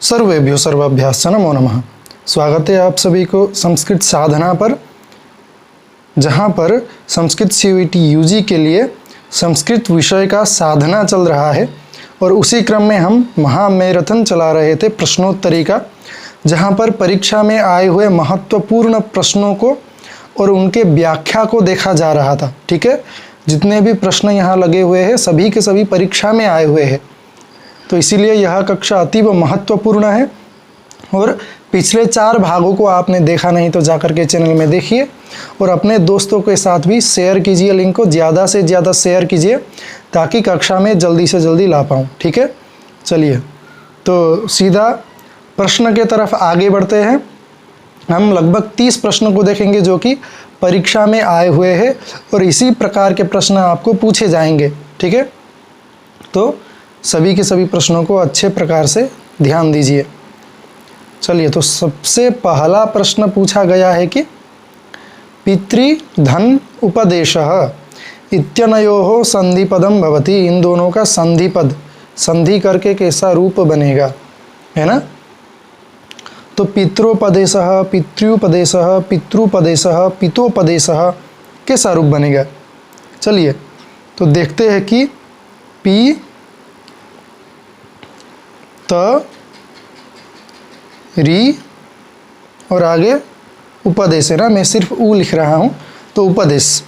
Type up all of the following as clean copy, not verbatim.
सर्वेभ्यो सर्वाभ्याश्च नमो नमः। स्वागत है आप सभी को संस्कृत साधना पर, जहाँ पर संस्कृत CUET UG के लिए संस्कृत विषय का साधना चल रहा है और उसी क्रम में हम महामैराथन चला रहे थे प्रश्नोत्तरी का, जहाँ पर परीक्षा में आए हुए महत्वपूर्ण प्रश्नों को और उनके व्याख्या को देखा जा रहा था। ठीक है, जितने भी प्रश्न यहाँ लगे हुए हैं सभी के सभी परीक्षा में आए हुए हैं, तो इसीलिए यह कक्षा अतीव महत्वपूर्ण है। और पिछले 4 भागों को आपने देखा नहीं तो जाकर के चैनल में देखिए और अपने दोस्तों के साथ भी शेयर कीजिए, लिंक को ज़्यादा से ज़्यादा शेयर कीजिए ताकि कक्षा में जल्दी से जल्दी ला पाऊँ। ठीक है, चलिए तो सीधा प्रश्न के तरफ आगे बढ़ते हैं। हम लगभग 30 प्रश्नों को देखेंगे जो कि परीक्षा में आए हुए हैं और इसी प्रकार के प्रश्न आपको पूछे जाएंगे। ठीक है, तो सभी के सभी प्रश्नों को अच्छे प्रकार से ध्यान दीजिए। चलिए, तो सबसे पहला प्रश्न पूछा गया है कि पितृधन उपदेशः इत्यनयोः संधिपदम भवति। इन दोनों का संधिपद, संधि करके कैसा रूप बनेगा, है ना। तो पितृपदेशः, पितृपदेशः, पितृपदेशः, पितोपदेशः कैसा रूप बनेगा। चलिए तो देखते हैं कि पी त री और आगे उपदेश है ना, मैं सिर्फ ऊ लिख रहा हूँ तो उपदेश।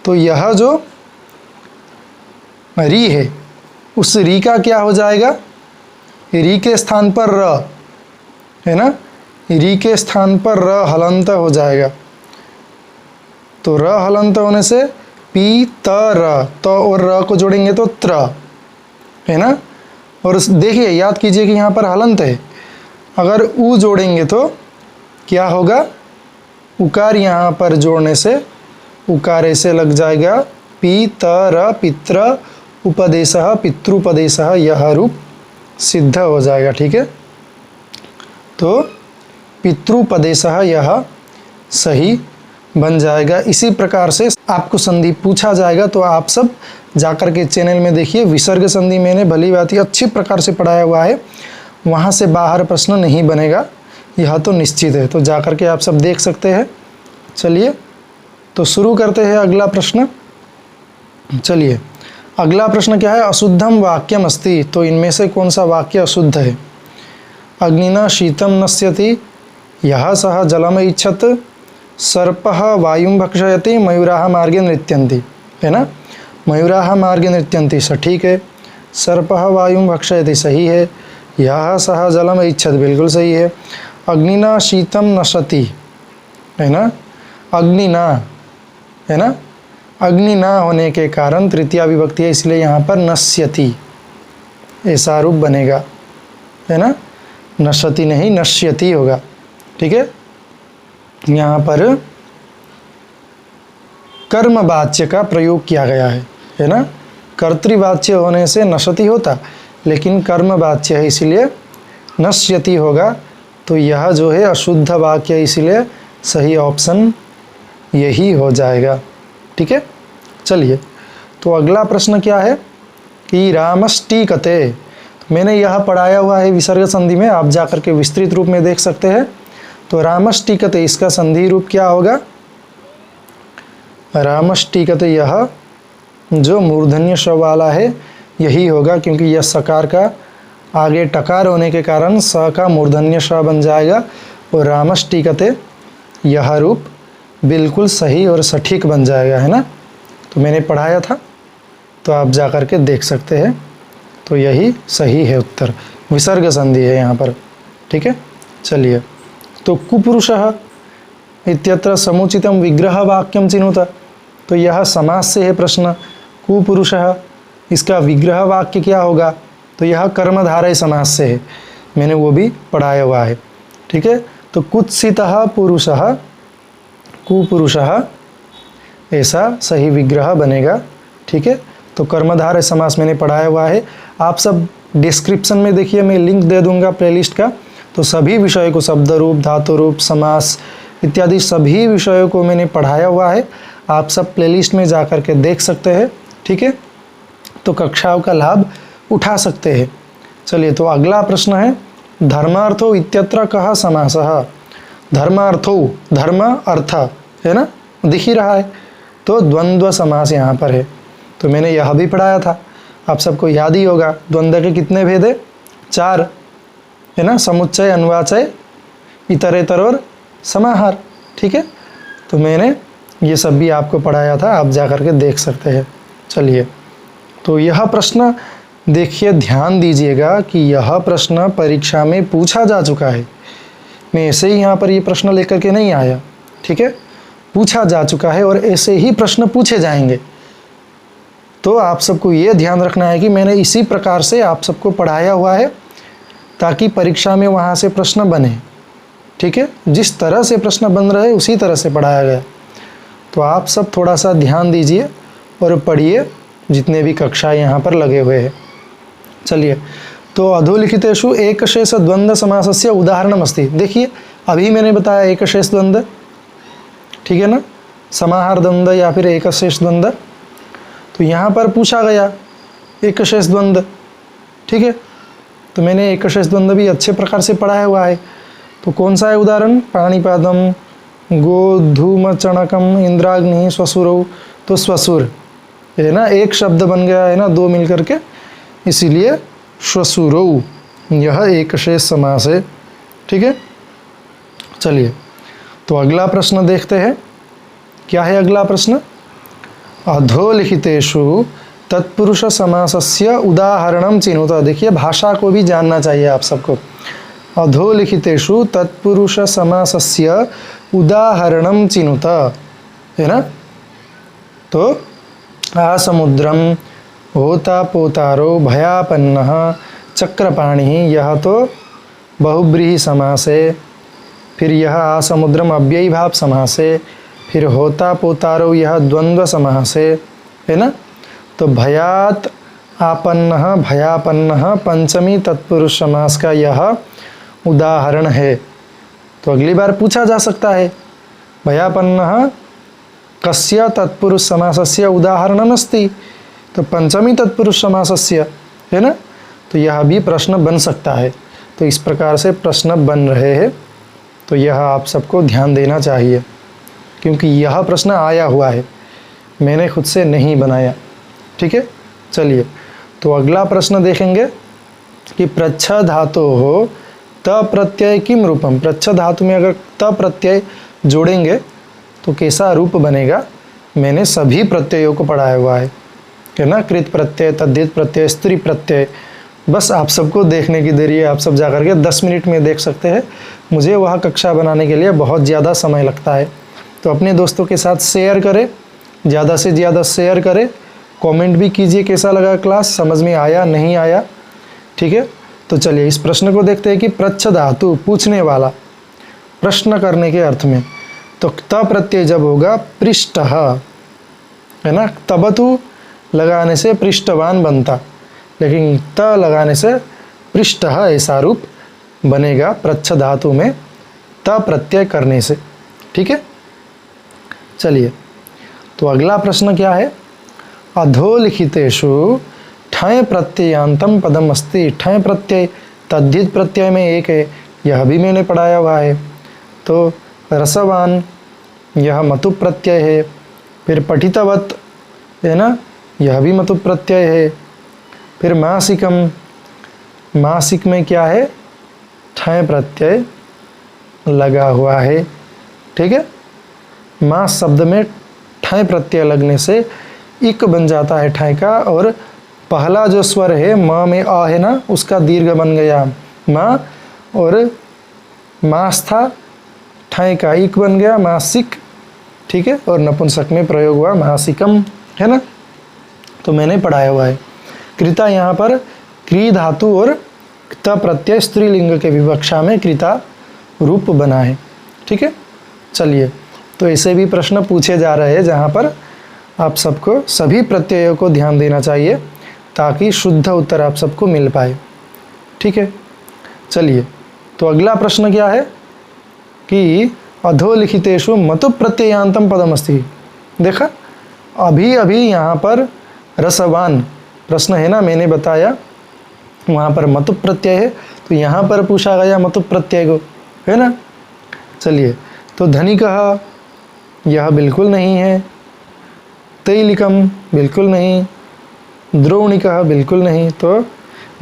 तो यह जो री है उस री का क्या हो जाएगा, री के स्थान पर र है ना, री के स्थान पर र हलंत हो जाएगा। तो र हलंत होने से पी त र, त और र को जोड़ेंगे तो त्र, है ना। और देखिए याद कीजिए कि यहाँ पर हलंत है, अगर ऊ जोड़ेंगे तो क्या होगा, उकार यहाँ पर जोड़ने से उकार ऐसे लग जाएगा पी त र पित्र उपदेशः पितृपदेशः, यह रूप सिद्ध हो जाएगा। ठीक है, तो पितृपदेशः यह सही बन जाएगा। इसी प्रकार से आपको संधि पूछा जाएगा तो आप सब जाकर के चैनल में देखिए। विसर्ग संधि मैंने भली बात ही अच्छी प्रकार से पढ़ाया हुआ है, वहाँ से बाहर प्रश्न नहीं बनेगा, यह तो निश्चित है। तो जाकर के आप सब देख सकते हैं। चलिए तो शुरू करते हैं अगला प्रश्न। चलिए अगला प्रश्न क्या है, अशुद्धम वाक्यम अस्ति। तो इनमें से कौन सा वाक्य अशुद्ध है। अग्निना शीतम नश्यति, यह सह जलम इच्छत, सर्पः वायुं भक्षयति, मयूराः मार्गे नृत्यन्ति, है ना। मयूराः मार्गे नृत्यन्ति सठीक है, सर्पः वायुं भक्षयति सही है, यह सह जलम इच्छत बिल्कुल सही है, अग्निना शीतम नशति, है ना, अग्निना, है ना, अग्नि ना होने के कारण तृतीया विभक्ति है इसलिए यहाँ पर नश्यति ऐसा रूप बनेगा, है ना, नशति नहीं नश्यति होगा। ठीक है, यहाँ पर कर्मवाच्य का प्रयोग किया गया है ना। कर्तृवाच्य होने से नशति होता, लेकिन कर्मवाच्य है इसीलिए नश्यति होगा। तो यह जो है अशुद्ध वाक्य, इसीलिए सही ऑप्शन यही हो जाएगा। ठीक है, चलिए तो अगला प्रश्न क्या है कि रामष्टीकते। मैंने यह पढ़ाया हुआ है विसर्ग संधि में, आप जाकर के विस्तृत रूप में देख सकते हैं। तो रामष्टीकते इसका संधि रूप क्या होगा, रामष्टीकते यह जो मूर्धन्य श वाला है यही होगा, क्योंकि यह सकार का आगे टकार होने के कारण स का मूर्धन्य श बन जाएगा और रामष्टीकते यह रूप बिल्कुल सही और सटीक बन जाएगा, है ना। तो मैंने पढ़ाया था तो आप जाकर के देख सकते हैं। तो यही सही है उत्तर, विसर्ग संधि है यहाँ पर। ठीक है, चलिए तो कुपुरुषः इत्यत्र समुचितम विग्रह वाक्यम चिनुत। तो यह समास से है प्रश्न। कुपुरुषः इसका विग्रह वाक्य क्या होगा, तो यह कर्मधारय समास से है, मैंने वो भी पढ़ाया हुआ है। ठीक है, तो कुत्सितः पुरुषः कुपुरुषः ऐसा सही विग्रह बनेगा। ठीक है, तो कर्मधारय समास मैंने पढ़ाया हुआ है, आप सब डिस्क्रिप्शन में देखिए, मैं लिंक दे दूंगा प्लेलिस्ट का। तो सभी विषयों को, शब्द रूप, धातु रूप, समास इत्यादि सभी विषयों को मैंने पढ़ाया हुआ है, आप सब प्लेलिस्ट में जाकर के देख सकते हैं। ठीक है, तो कक्षाओं का लाभ उठा सकते हैं। चलिए तो अगला प्रश्न है धर्मार्थो इत्यत्र कः समासः? धर्मार्थो, धर्म अर्थ है ना, दिख ही रहा है, तो द्वंद्व समास यहाँ पर है। तो मैंने यह भी पढ़ाया था, आप सबको याद ही होगा। द्वंद्व के कितने भेद है? 4 है ना, समुच्चय, अनुवाचय, इतरेतर और समाहार। ठीक है, तो मैंने ये सब भी आपको पढ़ाया था, आप जा कर के देख सकते हैं। चलिए, तो यह प्रश्न देखिए, ध्यान दीजिएगा कि यह प्रश्न परीक्षा में पूछा जा चुका है। मैं ऐसे ही यहाँ पर ये प्रश्न लेकर के नहीं आया, ठीक है, पूछा जा चुका है और ऐसे ही प्रश्न पूछे जाएंगे। तो आप सबको ये ध्यान रखना है कि मैंने इसी प्रकार से आप सबको पढ़ाया हुआ है ताकि परीक्षा में वहाँ से प्रश्न बने। ठीक है, जिस तरह से प्रश्न बन रहे उसी तरह से पढ़ाया गया। तो आप सब थोड़ा सा ध्यान दीजिए और पढ़िए, जितने भी कक्षा यहाँ पर लगे हुए हैं। चलिए, तो अधोलिखितेषु एकशेष द्वंद्व समासस्य उदाहरणमस्ति। देखिए, अभी मैंने बताया एकशेष द्वंद्व, ठीक है ना, समाहार द्वंद्व या फिर एकशेष द्वंद्व। तो यहाँ पर पूछा गया एकशेष द्वंद्व, ठीक है, तो मैंने एकशेष द्वंद्व भी अच्छे प्रकार से पढ़ाया हुआ है। तो कौन सा है उदाहरण? पाणिपादम, गोधूमचणकम, इंद्राग्नि, श्वशुरौ। तो श्वशुर है ना, एक शब्द बन गया है ना, 2 मिल करके, इसीलिए श्वशुरौ, यह एकशेष समास है। ठीक है, चलिए, तो अगला प्रश्न देखते हैं। क्या है अगला प्रश्न? अधोलिखितेषु तत्पुरुष समासस्य उदाहरणं चिनुत। देखिए, भाषा को भी जानना चाहिए आप सबको। अधोलिखितेषु तत्पुरुष समासस्य उदाहरणं चिनुत, है ना। तो आसमुद्रम, होता पोतारो, भयापन्नः, चक्रपाणिः, यह तो बहुब्रीहि समास है। फिर यह आसमुद्रम अव्ययीभाव समास है। फिर होता पोतारो, यह द्वंद्व समास है ना। तो भयात आपन्नः, भयापन्नः पंचमी तत्पुरुष समास का यह उदाहरण है। तो अगली बार पूछा जा सकता है, भयापन्नः कस्य तत्पुरुष समासस्य उदाहरणमस्ति? तो पंचमी तत्पुरुष समासस्य, है ना। तो यह भी प्रश्न बन सकता है। तो इस प्रकार से प्रश्न बन रहे हैं, तो यह आप सबको ध्यान देना चाहिए, क्योंकि यह प्रश्न आया हुआ है, मैंने खुद से नहीं बनाया। ठीक है, चलिए, तो अगला प्रश्न देखेंगे कि प्रच्छ धातु हो त प्रत्यय किम रूपम। प्रच्छ धातु में अगर त प्रत्यय जोड़ेंगे तो कैसा रूप बनेगा? मैंने सभी प्रत्ययों को पढ़ाया हुआ है ना। कृत प्रत्यय, तद्धित प्रत्यय, स्त्री प्रत्यय, बस आप सबको देखने की देरी है। आप सब जा करके 10 मिनट में देख सकते हैं। मुझे वह कक्षा बनाने के लिए बहुत ज़्यादा समय लगता है। तो अपने दोस्तों के साथ शेयर करें, ज़्यादा से ज़्यादा शेयर करें, कमेंट भी कीजिए कैसा लगा क्लास, समझ में आया नहीं आया। ठीक है, तो चलिए इस प्रश्न को देखते हैं कि प्रच्छ धातु, पूछने वाला, प्रश्न करने के अर्थ में। तो त प्रत्यय जब होगा पृष्ठ, है ना, तबतु लगाने से पृष्ठवान बनता, लेकिन त लगाने से पृष्ठ ऐसा रूप बनेगा प्रच्छ धातु में त प्रत्यय करने से। ठीक है, चलिए, तो अगला प्रश्न क्या है? अधोलिखितेषु ठय प्रत्ययांतम पदम अस्ति। ठय प्रत्यय तद्धित प्रत्यय में एक है, यह भी मैंने पढ़ाया हुआ है। तो रसवान, यह मतु प्रत्यय है। फिर पठितवत, है ना, यह भी मतु प्रत्यय है। फिर मासिकम, मासिक में क्या है? ठय प्रत्यय लगा हुआ है। ठीक है, मास शब्द में ठय प्रत्यय लगने से इक बन जाता है ठय का, और पहला जो स्वर है म में अ है ना, उसका दीर्घ बन गया म, और मास था, ठय का इक बन गया मासिक। ठीक है, और नपुंसक में प्रयोग हुआ मासिकम, है ना। तो मैंने पढ़ाया हुआ है। कृता यहाँ पर क्री धातु और त प्रत्यय स्त्रीलिंग के विवक्षा में कृता रूप बना है। ठीक है, चलिए, तो ऐसे भी प्रश्न पूछे जा रहे हैं जहाँ पर आप सबको सभी प्रत्ययों को ध्यान देना चाहिए ताकि शुद्ध उत्तर आप सबको मिल पाए। ठीक है, चलिए, तो अगला प्रश्न क्या है कि अधोलिखितेषु मतु प्रत्ययांतम पदमस्ति। देखा, अभी अभी यहाँ पर रसवान प्रश्न है ना, मैंने बताया वहाँ पर मतुप प्रत्यय है, तो यहाँ पर पूछा गया मतुप प्रत्यय को, है ना। चलिए, तो धनिकः यह बिल्कुल नहीं है, तैलिकम बिल्कुल नहीं, द्रोणिकः बिल्कुल नहीं, तो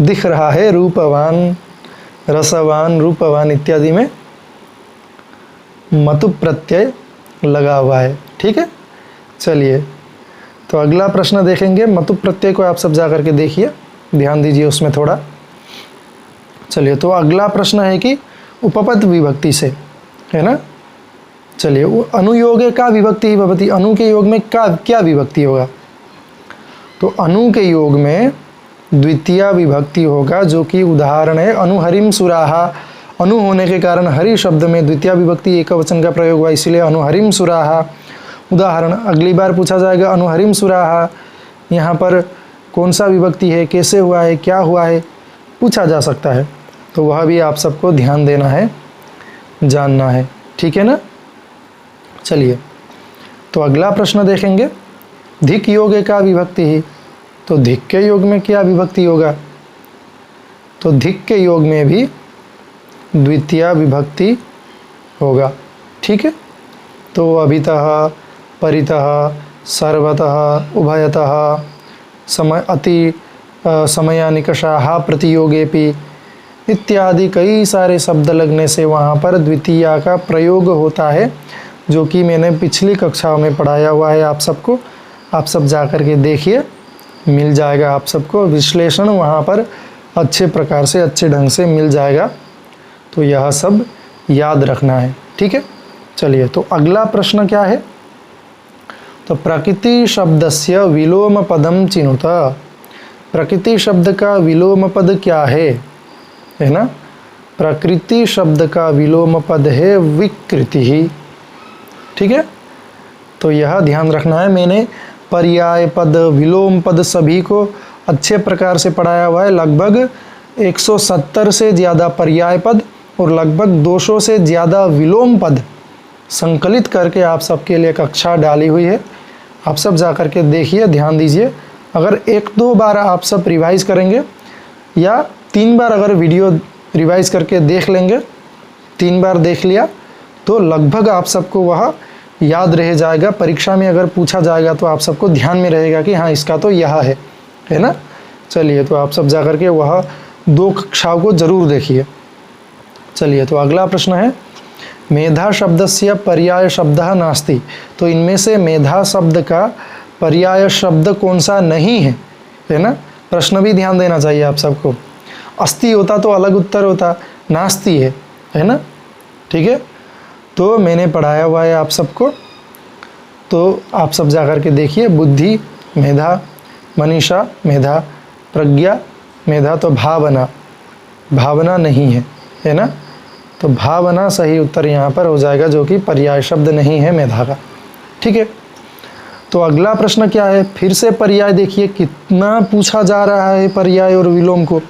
दिख रहा है रूपवान, रसवान, रूपवान इत्यादि में मतुप प्रत्यय लगा हुआ है। ठीक है, चलिए, तो अगला प्रश्न देखेंगे। मतुप प्रत्यय को आप सब जा करके देखिए, ध्यान दीजिए उसमें थोड़ा। चलिए, तो अगला प्रश्न है कि उपपद विभक्ति से, है ना। चलिए, वो अनुयोगे का विभक्ति ही भवति, अनु के योग में क्या विभक्ति होगा? तो अनु के योग में द्वितीय विभक्ति होगा, जो कि उदाहरण है अनुहरिम सुराहा। अनु होने के कारण हरि शब्द में द्वितीय विभक्ति एकवचन का प्रयोग हुआ, इसीलिए अनुहरिम सुराहा। उदाहरण अगली बार पूछा जाएगा, अनुहरिम सुराहा यहाँ पर कौन सा विभक्ति है, कैसे हुआ है, क्या हुआ है, पूछा जा सकता है, तो वह भी आप सबको ध्यान देना है, जानना है। ठीक है ना। चलिए, तो अगला प्रश्न देखेंगे। धिक योगे का विभक्ति ही, तो धिक के योग में क्या विभक्ति होगा? तो धिक के योग में भी द्वितीय विभक्ति होगा। ठीक है, तो अभितः, परितः, सर्वतः, उभयतः, समयानिकषाः प्रतियोगेपि इत्यादि कई सारे शब्द लगने से वहाँ पर द्वितीय का प्रयोग होता है, जो कि मैंने पिछली कक्षाओं में पढ़ाया हुआ है आप सबको। आप सब जा कर के देखिए, मिल जाएगा आप सबको विश्लेषण, वहाँ पर अच्छे प्रकार से, अच्छे ढंग से मिल जाएगा। तो यह सब याद रखना है। ठीक है, चलिए, तो अगला प्रश्न क्या है? तो प्रकृति शब्दस्य विलोम पदम चिनुत। प्रकृति शब्द का विलोम पद क्या है ना। प्रकृति शब्द का विलोम पद है विकृति ही। ठीक है, तो यह ध्यान रखना है। मैंने पर्याय पद, विलोम पद सभी को अच्छे प्रकार से पढ़ाया हुआ है। लगभग 170 से ज़्यादा पर्याय पद और लगभग 200 से ज़्यादा विलोम पद संकलित करके आप सबके लिए कक्षा डाली हुई है। आप सब जा कर के देखिए, ध्यान दीजिए। अगर 1-2 बार आप सब रिवाइज़ करेंगे या 3 बार अगर वीडियो रिवाइज़ करके देख लेंगे, 3 बार देख लिया तो लगभग आप सबको वह याद रह जाएगा। परीक्षा में अगर पूछा जाएगा तो आप सबको ध्यान में रहेगा कि हाँ, इसका तो यह है ना। चलिए, तो आप सब जा कर के वह 2 कक्षाओं को ज़रूर देखिए। चलिए, तो अगला प्रश्न है मेधा शब्दस्य पर्याय शब्दः नास्ति। तो इनमें से मेधा शब्द का पर्याय शब्द कौन सा नहीं है ना। प्रश्न भी ध्यान देना चाहिए आप सबको। अस्ति होता तो अलग उत्तर होता, नास्ति है ना। ठीक है, तो मैंने पढ़ाया हुआ है आप सबको, तो आप सब जा कर के देखिए। बुद्धि मेधा, मनीषा मेधा, प्रज्ञा मेधा, तो भावना नहीं है ना। तो भावना सही उत्तर यहाँ पर हो जाएगा, जो कि पर्याय शब्द नहीं है मेधा का। ठीक है, तो अगला प्रश्न क्या है? फिर से पर्याय देखिए, कितना पूछा जा रहा है पर्याय और विलोम को।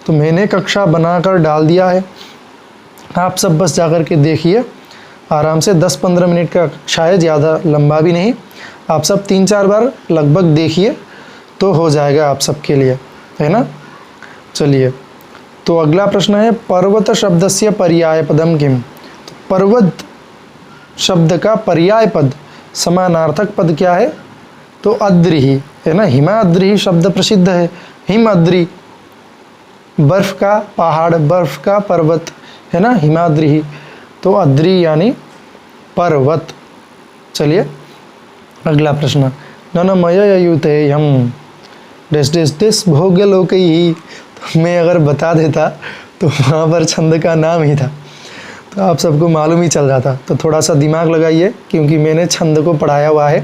तो मैंने कक्षा बनाकर डाल दिया है, आप सब बस जाकर के देखिए आराम से। 10-15 मिनट का कक्षा है, ज़्यादा लंबा भी नहीं। आप सब 3-4 बार लगभग देखिए तो हो जाएगा आप सबके लिए, है ना। चलिए, तो अगला प्रश्न है पर्वत शब्दस्य पर्याय पदम किम। तो पर्वत शब्द का पर्याय पद, समानार्थक पद क्या है? तो अद्रिही, है ना। हिमाद्रिही शब्द प्रसिद्ध है। हिमाद्रि, बर्फ का पहाड़, बर्फ का पर्वत, है ना, हिमाद्रिही। तो अद्रि यानी पर्वत। चलिए, अगला प्रश्न ननमययुतेयम डेस भोग्यलोकैः। तो मैं अगर बता देता तो वहाँ पर छंद का नाम ही था, तो आप सबको मालूम ही चल जाता। तो थोड़ा सा दिमाग लगाइए, क्योंकि मैंने छंद को पढ़ाया हुआ है।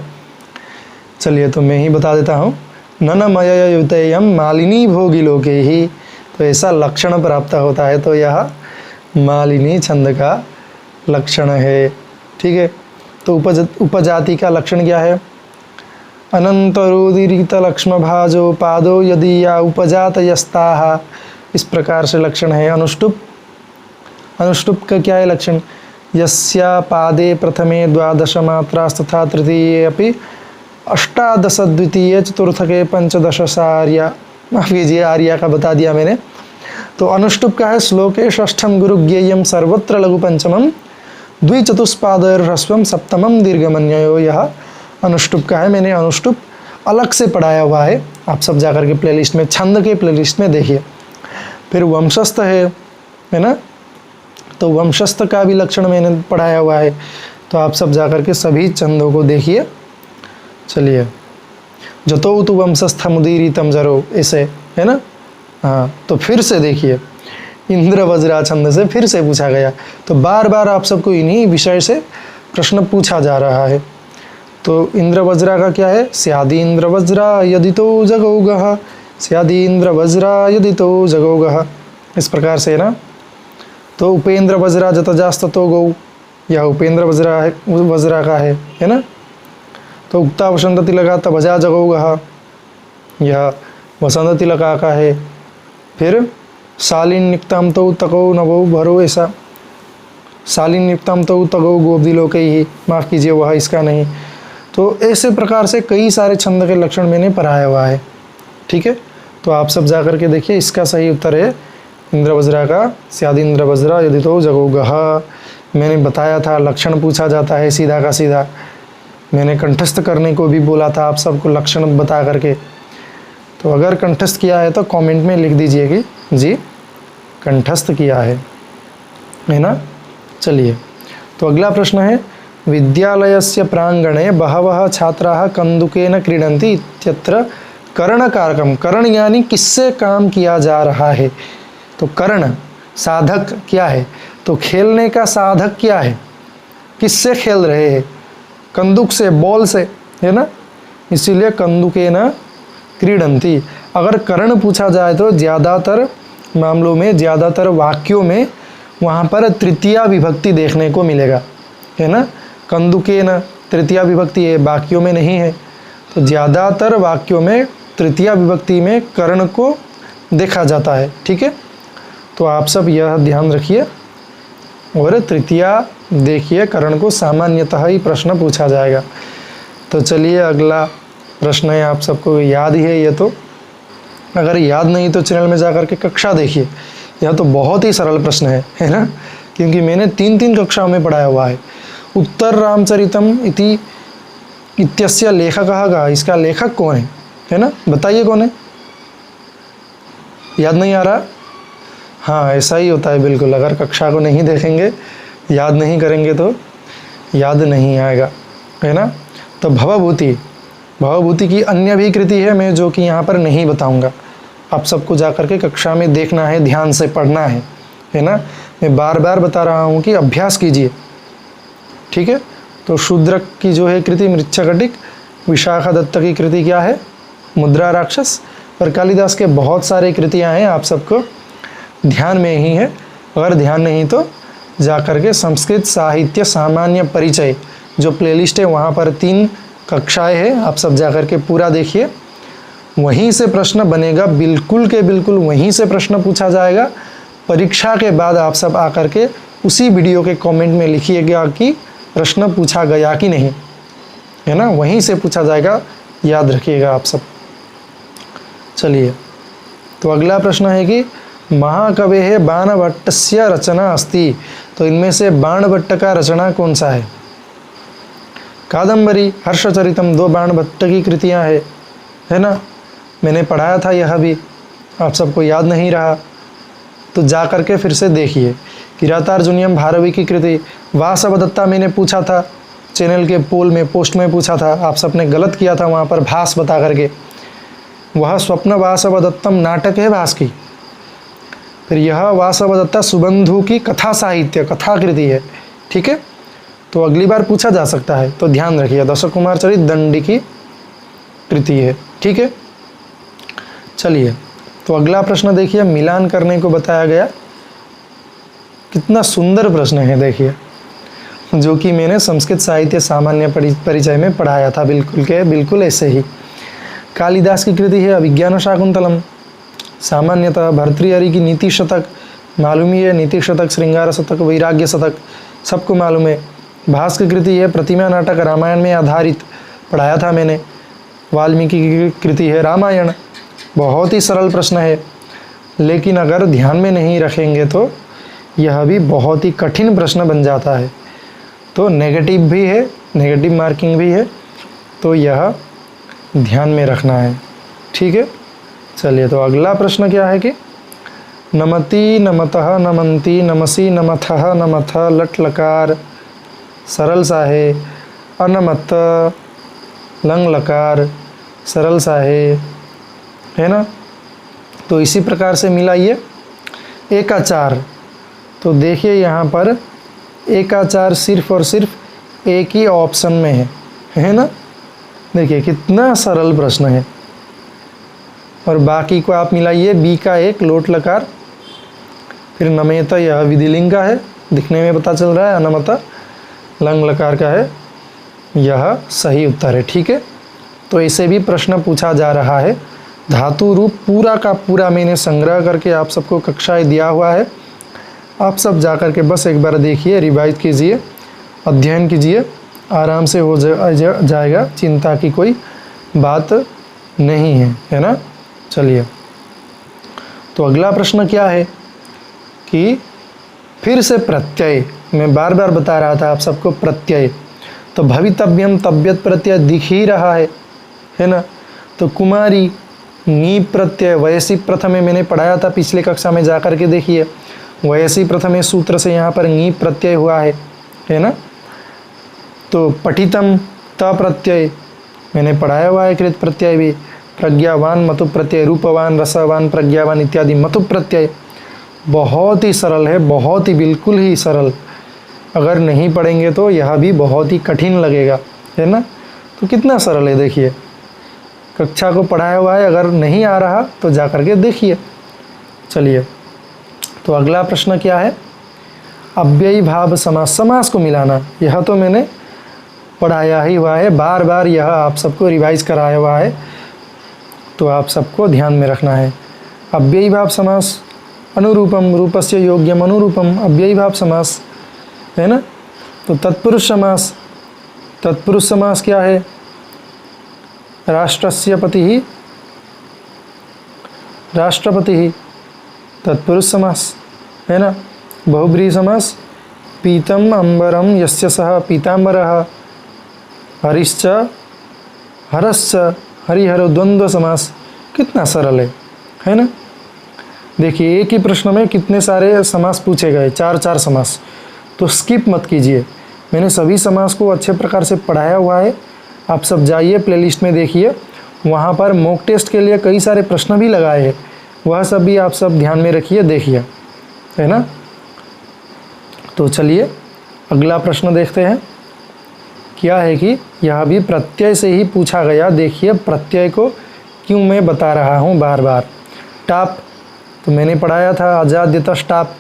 चलिए, तो मैं ही बता देता हूँ। ननमययुतेयम मालिनी भोगिलोकैः। तो ऐसा लक्षण प्राप्त होता है, तो यह मालिनी छंद का लक्षण है। ठीक है, तो उपजाति का लक्षण क्या है? अनंतरोदीरित लक्ष्म भाजो पादो यदि या उपजात यस्ताः। इस प्रकार से लक्षण है। अनुष्टुप, अनुष्टुप का क्या है लक्षण? यस्या पादे प्रथमे 12 मात्रास्तथा तृतीये अपि 18 द्वितीये चतुर्थके 15 सार्या माफ़ कीजिए, आर्या का बता दिया मैंने। तो अनुष्टुप का है श्लोके षष्ठम गुरु ज्ञेयम सर्वत्र लघु पंचमम द्विचतुष्पादर ह्रस्वम सप्तमम दीर्घमन्यो, यह अनुष्टुप का है। मैंने अनुष्टुप अलग से पढ़ाया हुआ है, आप सब जाकर के प्लेलिस्ट में, छंद के प्लेलिस्ट में देखिए। फिर वंशस्थ है ना, तो वंशस्थ का भी लक्षण मैंने पढ़ाया हुआ है, तो आप सब जाकर के सभी छंदों को देखिए। चलिए, जतो तु वंशस्थ मुदीरितम जरो, ऐसे है ना। हाँ, तो फिर से देखिए, इंद्र वज्रा छंद से फिर से पूछा गया। तो बार बार आप सबको इन्हीं विषय से प्रश्न पूछा जा रहा है। तो इंद्र वज्रा का क्या है? स्यादि इंद्र वज्रा यदितो जगौगः, स्यादि इंद्र वज्रा यदितो जगौगः, इस प्रकार से ना। तो उपेंद्र वज्रा जतजास्ततो गौ, यह उपेंद्र वज्रा है, वज्रा का है ना। तो उक्ता वसंत तिलका तभजा जगौगः, यह वसंत तिलका का है। फिर शालीन निक्ताम तो तको नवो भरो, ऐसा शालीन निक्ताम तो तगो गोब्दिलोक ही, माफ़ कीजिए वह इसका नहीं। तो ऐसे प्रकार से कई सारे छंद के लक्षण मैंने पढ़ाया हुआ है, ठीक है। तो आप सब जाकर के देखिए, इसका सही उत्तर है इंद्र वज्रा का, स्यादि इंद्र वज्रा यदि तो जगौगः। मैंने बताया था लक्षण पूछा जाता है सीधा का सीधा, मैंने कंठस्थ करने को भी बोला था आप सबको लक्षण बता करके। तो अगर कंठस्थ किया है तो कमेंट में लिख दीजिए कि जी कंठस्थ किया है ना। चलिए, तो अगला प्रश्न है, विद्यालयस्य प्रांगणे बहवः छात्राः कन्दुकेन क्रीडन्ति इत्यत्र करणकारकम, करण यानी किससे काम किया जा रहा है। तो करण साधक क्या है? तो खेलने का साधक क्या है, किससे खेल रहे हैं? कंदुक से, बॉल से, है ना, इसीलिए कंदुकेन क्रीडन्ति। अगर करण पूछा जाए तो ज़्यादातर मामलों में, ज़्यादातर वाक्यों में वहाँ पर तृतीया विभक्ति देखने को मिलेगा, है ना। कंदुकेन तृतीया विभक्ति है, वाक्यों में नहीं है। तो ज़्यादातर वाक्यों में तृतीया विभक्ति में कर्ण को देखा जाता है, ठीक है। तो आप सब यह ध्यान रखिए और तृतीया देखिए, कर्ण को सामान्यतः ही प्रश्न पूछा जाएगा। तो चलिए, अगला प्रश्न है, आप सबको याद ही है ये तो, अगर याद नहीं तो चैनल में जाकर के कक्षा देखिए, यह तो बहुत ही सरल प्रश्न है ना, क्योंकि मैंने 3 कक्षाओं में पढ़ाया हुआ है। उत्तर रामचरितम इति इत्यस्य लेखकः का, इसका लेखक कौन है ना, बताइए कौन है? याद नहीं आ रहा? हाँ, ऐसा ही होता है बिल्कुल, अगर कक्षा को नहीं देखेंगे, याद नहीं करेंगे तो याद नहीं आएगा, है ना। तो भवभूति, भवभूति की अन्य भी कृति है मैं जो कि यहाँ पर नहीं बताऊँगा, आप सबको जाकर के कक्षा में देखना है, ध्यान से पढ़ना है ना। मैं बार बार बता रहा हूँ कि अभ्यास कीजिए, ठीक है। तो शूद्रक की जो है कृति मृच्छकटिक, विशाखा दत्त की कृति क्या है? मुद्रा राक्षस। और कालिदास के बहुत सारे कृतियाँ हैं, आप सबको ध्यान में ही है, अगर ध्यान नहीं तो जाकर के संस्कृत साहित्य सामान्य परिचय जो प्लेलिस्ट है वहाँ पर 3 कक्षाएँ हैं, आप सब जाकर के पूरा देखिए, वहीं से प्रश्न बनेगा, बिल्कुल के बिल्कुल वहीं से प्रश्न पूछा जाएगा। परीक्षा के बाद आप सब आकर के उसी वीडियो के कमेंट में लिखिएगा कि प्रश्न पूछा गया कि नहीं, है ना, वहीं से पूछा जाएगा, याद रखिएगा आप सब। चलिए, तो अगला प्रश्न है कि महाकवेः बाणभट्टस्य रचना अस्ति, तो इनमें से बाणभट्ट का रचना कौन सा है? कादम्बरी, हर्षचरितम, 2 बाणभट्ट की कृतियाँ है ना, मैंने पढ़ाया था यह भी, आप सबको याद नहीं रहा तो जा करके फिर से देखिए। किरातार्जुनीयम भारवी की कृति, वासवदत्ता मैंने पूछा था चैनल के पोल में, पोस्ट में पूछा था, आप सबने गलत किया था वहाँ पर भास बता करके, वह स्वप्न वासवदत्तम नाटक है भास की। फिर यह वासवदत्ता सुबंधु की कथा साहित्य, कथा कृति है, ठीक है। तो अगली बार पूछा जा सकता है, तो ध्यान रखिए। दशक कुमार चरित दंडी की कृति है, ठीक है। चलिए, तो अगला प्रश्न देखिए, मिलान करने को बताया गया, कितना सुंदर प्रश्न है देखिए, जो कि मैंने संस्कृत साहित्य सामान्य परिचय में पढ़ाया था, बिल्कुल के बिल्कुल ऐसे ही। कालिदास की कृति है अभिज्ञान शाकुंतलम, सामान्यतः भर्तृहरि की नीति शतक मालूम ही है, नीति शतक, श्रृंगार शतक, वैराग्य शतक सबको मालूम है। भास की कृति है प्रतिमा नाटक, रामायण में आधारित, पढ़ाया था मैंने। वाल्मीकि की कृति है रामायण, बहुत ही सरल प्रश्न है, लेकिन अगर ध्यान में नहीं रखेंगे तो यह भी बहुत ही कठिन प्रश्न बन जाता है। तो नेगेटिव भी है, नेगेटिव मार्किंग भी है, तो यह ध्यान में रखना है। ठीक है, चलिए तो अगला प्रश्न क्या है कि नमति नमतः नमंती नमसी नमथः नमथ लट लकार सरल सा है, अनमत लंग लकार सरल सा है ना। तो इसी प्रकार से मिलाइए एकाचार। तो देखिए यहाँ पर एकाचार सिर्फ और सिर्फ एक ही ऑप्शन में है ना। देखिए कितना सरल प्रश्न है। और बाकी को आप मिलाइए, बी का एक लोट लकार, फिर नमेता यह विधिलिंग का है, दिखने में पता चल रहा है, अनमता लंग लकार का है, यह सही उत्तर है। ठीक है, तो ऐसे भी प्रश्न पूछा जा रहा है। धातु रूप पूरा का पूरा मैंने संग्रह करके आप सबको कक्षाएं दिया हुआ है। आप सब जा कर के बस एक बार देखिए, रिवाइज कीजिए, अध्ययन कीजिए, आराम से हो जाएगा, चिंता की कोई बात नहीं है ना। चलिए तो अगला प्रश्न क्या है कि फिर से प्रत्यय, मैं बार बार बता रहा था आप सबको प्रत्यय, तो भवितव्यम तब्यत प्रत्यय दिख ही रहा है ना। तो कुमारी नी प्रत्यय वयसी प्रथमे मैंने पढ़ाया था पिछले कक्षा में, जा कर के देखिए, वयसी प्रथमे सूत्र से यहाँ पर नी प्रत्यय हुआ है ना। तो पठितम त प्रत्यय मैंने पढ़ाया हुआ है, कृत प्रत्यय भी, प्रज्ञावान मतु प्रत्यय, रूपवान रसवान प्रज्ञावान इत्यादि मतु प्रत्यय। बहुत ही सरल है, बहुत ही बिल्कुल ही सरल। अगर नहीं पढ़ेंगे तो यह भी बहुत ही कठिन लगेगा, है ना। तो कितना सरल है, देखिए कक्षा को पढ़ाया हुआ है, अगर नहीं आ रहा तो जा कर के देखिए। चलिए तो अगला प्रश्न क्या है, अव्ययी भाव समास, समास को मिलाना। यह तो मैंने पढ़ाया ही हुआ है, बार बार यह आप सबको रिवाइज कराया हुआ है, तो आप सबको ध्यान में रखना है। अव्ययी भाव समास, अनुरूपम रूपस्य योग्यम अनुरूपम अव्ययी भाव समास, है ना। तो तत्पुरुष समास, तत्पुरुष समास क्या है, राष्ट्रस्य पतिः राष्ट्रपतिः तत्पुरुष समास, है ना। बहुब्रीहि समास, पीतम अंबरम यस्य सः पीतांबरः, हरिश्च हरश्च हरिहरो द्वंद्व समास। कितना सरल है ना। देखिए एक ही प्रश्न में कितने सारे समास पूछे गए, चार चार समास। तो स्किप मत कीजिए, मैंने सभी समास को अच्छे प्रकार से पढ़ाया हुआ है। आप सब जाइए प्लेलिस्ट में देखिए, वहाँ पर मॉक टेस्ट के लिए कई सारे प्रश्न भी लगाए हैं, वह सब भी आप सब ध्यान में रखिए, देखिए, है ना। तो चलिए अगला प्रश्न देखते हैं। क्या है कि यह भी प्रत्यय से ही पूछा गया। देखिए प्रत्यय को क्यों मैं बता रहा हूँ बार बार। टाप तो मैंने पढ़ाया था, अजाद्यतष्टाप,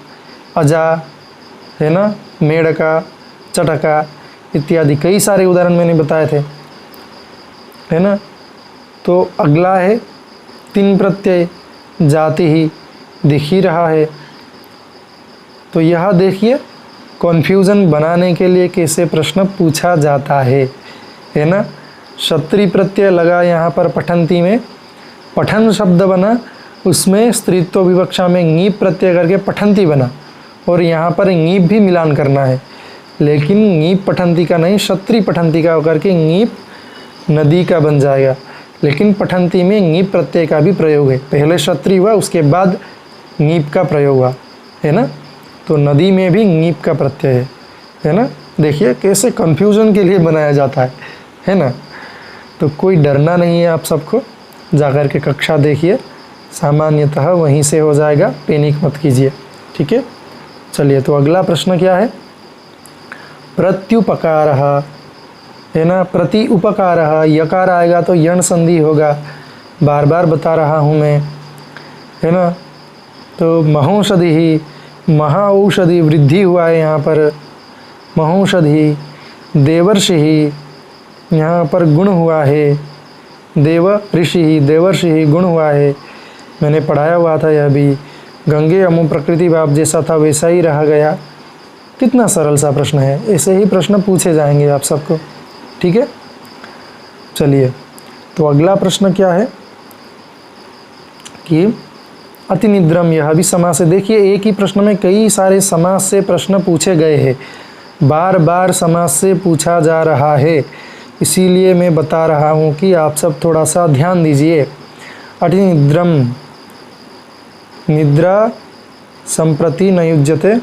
अजा, है ना, मेढका, चटका इत्यादि कई सारे उदाहरण मैंने बताए थे, है ना। तो अगला है तीन प्रत्यय, जाति ही दिख ही रहा है। तो यह देखिए कन्फ्यूज़न बनाने के लिए कैसे प्रश्न पूछा जाता है ना। क्षत्रि प्रत्यय लगा यहाँ पर पठंती में, पठन शब्द बना, उसमें स्त्रीत्व विवक्षा में ङीप प्रत्यय करके पठंती बना, और यहाँ पर ङीप भी मिलान करना है, लेकिन ङीप पठंती का नहीं, क्षत्रि पठंती का होकर के ङीप नदी का बन जाएगा। लेकिन पठंती में ङीप प्रत्यय का भी प्रयोग है, पहले क्षत्रि हुआ उसके बाद ङीप का प्रयोग हुआ, है ना। तो नदी में भी ङीप का प्रत्यय है ना। देखिए कैसे कन्फ्यूज़न के लिए बनाया जाता है ना। तो कोई डरना नहीं है आप सबको, जाकर के कक्षा देखिए, सामान्यतः वहीं से हो जाएगा, पैनिक मत कीजिए, ठीक है। चलिए तो अगला प्रश्न क्या है, प्रत्युपकारः, है ना। प्रति उपकारः, यकार आएगा तो यण संधि होगा, बार बार बता रहा हूँ मैं, है ना। तो महौषधि, महाऔषधि वृद्धि हुआ है यहाँ पर, महौषधि। देवर्षि, यहाँ पर गुण हुआ है, देव ऋषि, देवर्षि गुण हुआ है, मैंने पढ़ाया हुआ था यह भी। गंगे अमु प्रकृति भाव जैसा था वैसा ही रह गया। कितना सरल सा प्रश्न है, ऐसे ही प्रश्न पूछे जाएंगे आप सबको, ठीक है। चलिए तो अगला प्रश्न क्या है, देखिए अतिनिद्रम, यह भी समास है। देखिए एक ही प्रश्न में कई सारे समास से प्रश्न पूछे गए हैं, बार बार समास से पूछा जा रहा है, इसीलिए मैं बता रहा हूँ कि आप सब थोड़ा सा ध्यान दीजिए। अतिनिद्रम, निद्रा संप्रति न युज्यते,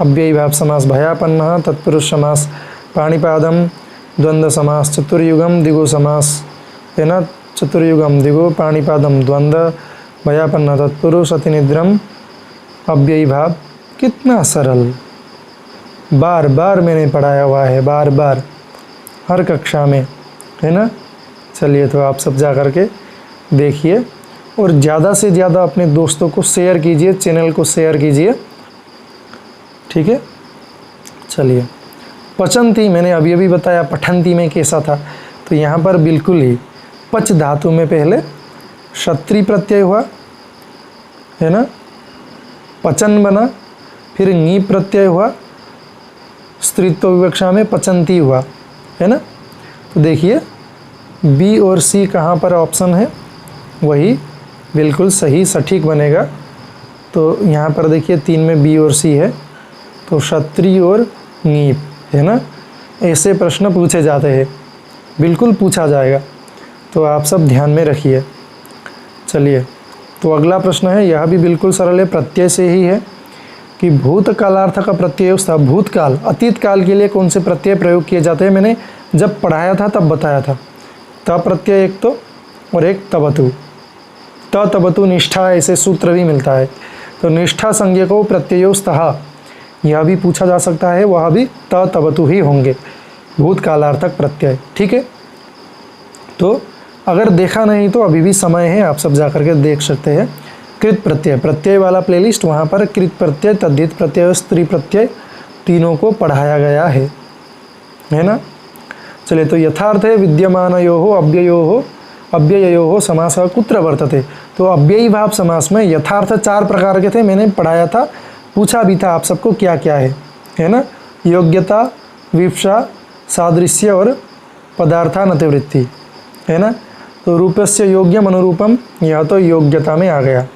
अव्ययीभाव समास, भयापन्नः तत्पुरुष समास, पाणिपादम द्वंद्व समास, चतुर्युगम दिगो समास है ना, चतुर्युगम दिगो पाणिपादम द्वंद्व, भयापन्न तत्पुरुष, अतिनिद्रम, अव्ययीभाव। कितना सरल, बार बार मैंने पढ़ाया हुआ है, बार बार हर कक्षा में, है ना। चलिए तो आप सब जा कर के देखिए और ज़्यादा से ज़्यादा अपने दोस्तों को शेयर कीजिए, चैनल को शेयर कीजिए, ठीक है। चलिए पचंती मैंने अभी अभी बताया, पठंती में कैसा था, तो यहाँ पर बिल्कुल ही पच धातु में पहले क्षत्रि प्रत्यय हुआ, है ना, पचन बना, फिर नी प्रत्यय हुआ, स्त्रीत्व विवक्षा में पचंती हुआ, है ना। तो देखिए बी और सी कहाँ पर ऑप्शन है, वही बिल्कुल सही सटीक बनेगा। तो यहाँ पर देखिए 3 में बी और सी है, तो क्षत्रि और नीप, है ना। ऐसे प्रश्न पूछे जाते हैं, बिल्कुल पूछा जाएगा, तो आप सब ध्यान में रखिए। चलिए तो अगला प्रश्न है, यह भी बिल्कुल सरल है, प्रत्यय से ही है कि भूतकालार्थ का प्रत्यय था। भूतकाल, अतीत काल के लिए कौन से प्रत्यय प्रयोग किए जाते हैं, मैंने जब पढ़ाया था तब बताया था। त प्रत्यय एक तो और एक तबतु, त तबतु निष्ठा, ऐसे सूत्र भी मिलता है। तो निष्ठा संज्ञको प्रत्ययोस्तः, यह भी पूछा जा सकता है, वह भी त तबतु ही होंगे, भूतकालार्थक प्रत्यय, ठीक है। तो अगर देखा नहीं तो अभी भी समय है, आप सब जाकर के देख सकते हैं। कृत प्रत्यय, प्रत्यय वाला प्लेलिस्ट, वहाँ पर कृत प्रत्यय, तद्धित प्रत्यय, स्त्री प्रत्यय तीनों को पढ़ाया गया है ना। चलिए तो यथार्थ है विद्यमानयोः अव्यययोः समासः कुत्र वर्तते। तो अव्ययी भाव समास में यथार्थ 4 प्रकार के थे, मैंने पढ़ाया था, पूछा भी था आप सबको क्या क्या है ना। योग्यता, विवक्षा, सादृश्य और पदार्थानतिवृत्ति, है ना। तो रूपस्य योग्यम अनुरूपम, यह तो योग्यता में आ गया।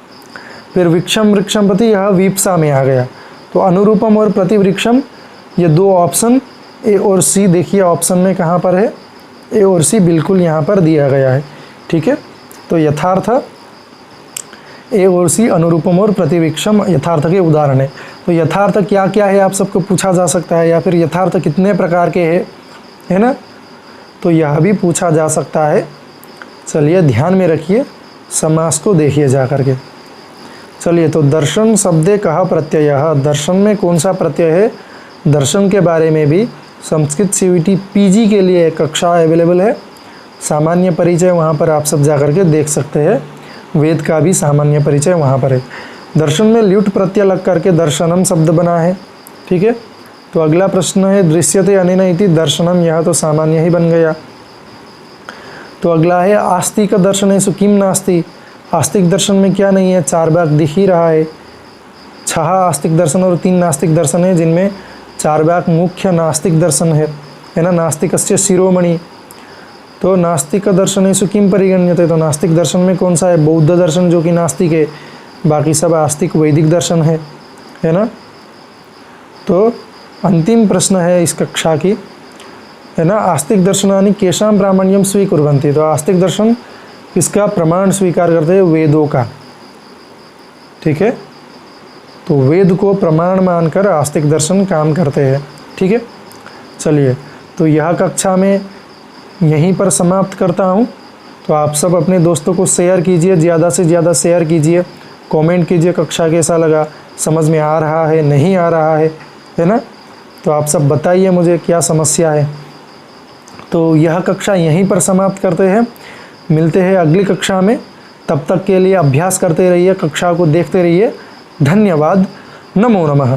फिर वृक्षम वृक्षम प्रति, यह वीप्सा में आ गया। तो अनुरूपम और प्रतिवृक्षम, ये 2 ऑप्शन ए और सी, देखिए ऑप्शन में कहाँ पर है, ए और सी बिल्कुल यहाँ पर दिया गया है, ठीक है। तो यथार्थ ए और सी, अनुरूपम और प्रतिवृक्षम यथार्थ के उदाहरण है। तो यथार्थ क्या क्या है आप सबको पूछा जा सकता है, या फिर यथार्थ कितने प्रकार के हैं, है ना। तो यह भी पूछा जा सकता है। चलिए ध्यान में रखिए, समास को देखिए जा करके। चलिए तो दर्शन शब्दे कहा प्रत्यय, दर्शन में कौन सा प्रत्यय है, दर्शन के बारे में भी संस्कृत सीवीटी पीजी के लिए कक्षा अवेलेबल है। सामान्य परिचय वहाँ पर आप सब जा करके देख सकते हैं, वेद का भी सामान्य परिचय वहाँ पर है। दर्शन में ल्युट प्रत्यय लग करके दर्शनम शब्द बना है, ठीक है। तो अगला प्रश्न है दृश्यते अनेन इति दर्शनम, यह तो सामान्य ही बन गया। तो अगला है आस्तिक दर्शनेषु किम नास्ति, आस्तिक दर्शन में क्या नहीं है, 4 भाग दिख ही रहा है। 6 आस्तिक दर्शन और 3 नास्तिक दर्शन है, जिनमें 4 भाग मुख्य नास्तिक दर्शन है ना। नास्तिकस्य शिरोमणि, तो नास्तिक दर्शनेषु किम परिगण्यते, तो नास्तिक दर्शन में कौन सा है, बौद्ध दर्शन जो कि नास्तिक है, बाकी सब आस्तिक वैदिक दर्शन है ना। तो अंतिम प्रश्न है इस कक्षा की, है ना, आस्तिक दर्शनानि केषां प्रामाण्यम स्वीकुर्वन्ति। तो आस्तिक दर्शन किसका प्रमाण स्वीकार करते हैं, वेदों का, ठीक है। तो वेद को प्रमाण मानकर आस्तिक दर्शन काम करते हैं, ठीक है। चलिए तो यह कक्षा में यहीं पर समाप्त करता हूँ। तो आप सब अपने दोस्तों को शेयर कीजिए, ज़्यादा से ज़्यादा शेयर कीजिए, कमेंट कीजिए कक्षा कैसा लगा, समझ में आ रहा है नहीं आ रहा है ना। तो आप सब बताइए मुझे क्या समस्या है। तो यह कक्षा यहीं पर समाप्त करते हैं, मिलते हैं अगली कक्षा में। तब तक के लिए अभ्यास करते रहिए, कक्षा को देखते रहिए। धन्यवाद, नमो नमः।